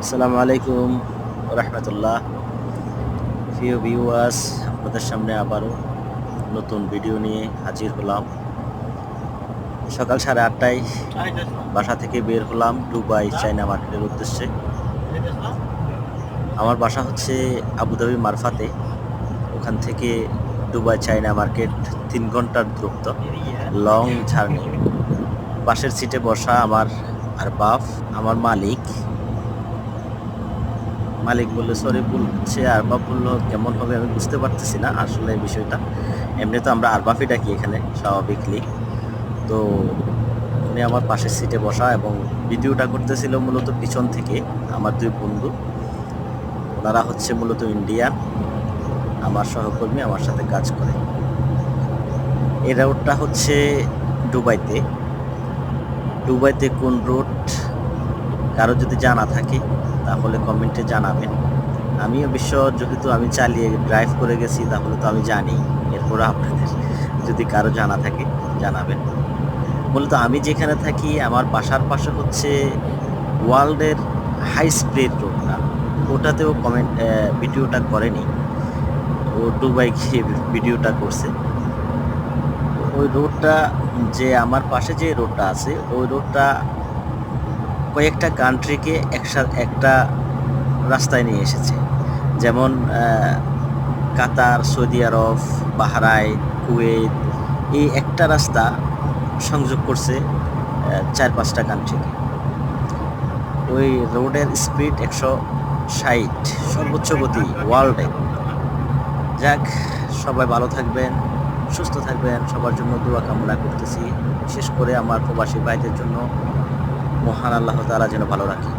আসসালামু আলাইকুম রহমতুল্লাহ। প্রিয় ভিউয়ার্স, আপনাদের সামনে আবারও নতুন ভিডিও নিয়ে হাজির হলাম। সকাল 8:30টায় বাসা থেকে বের হলাম দুবাই চায়না মার্কেটের উদ্দেশ্যে। আমার বাসা হচ্ছে আবুধাবি মারফাতে। ওখান থেকে দুবাই চায়না মার্কেট 3 ঘন্টার দূরত্ব, লং জার্নি। পাশের সিটে বসা আমার আর বাপ, আমার মালিক মালিক বললে সরি বলছে, আরবাব বললো কেমন হবে আমি বুঝতে পারতেছি না আসলে বিষয়টা। এমনি তো আমরা আরবাফই ডাকি এখানে স্বাভাবিকলি। তো উনি আমার পাশের সিটে বসা এবং ভিডিওটা করতেছিল মূলত পিছন থেকে। আমার 2 বন্ধু, ওনারা হচ্ছে মূলত ইন্ডিয়ান, আমার সহকর্মী, আমার সাথে কাজ করে। এই রোডটা হচ্ছে দুবাইতে। দুবাইতে কোন রোড কারো যদি জানা থাকে তাহলে কমেন্টে জানাবেন। আমি অবশ্য যেহেতু আমি চালিয়ে ড্রাইভ করে গেছি তাহলে তো আমি জানি। এরপরে আপনাদের যদি কারো জানা থাকে জানাবেন। মূলত আমি যেখানে থাকি আমার বাসার পাশে হচ্ছে ওয়ার্ল্ডের হাই স্পিড রোডটা, ওটাতেও ভিডিওটা করেনি, ও দুবাই গিয়ে ভিডিওটা করছে। ওই রোডটা, যে আমার পাশে যে রোডটা আছে ওই রোডটা কয়েকটা কান্ট্রিকে একটা রাস্তায় নিয়ে এসেছে। যেমন কাতার, সৌদি আরব, বাহরাইন, কুয়েত, এই একটা রাস্তা সংযোগ করছে 4-5টা কান্ট্রিকে। ওই রোডের স্পিড 160 সর্বোচ্চ গতি ওয়ার্ল্ডে। যাক, সবাই ভালো থাকবেন, সুস্থ থাকবেন, সবার জন্য দোয়া কামনা করতেছি। বিশেষ করে আমার প্রবাসী ভাইদের জন্য মহান আল্লাহ তাআলা যেন ভালো রাখে।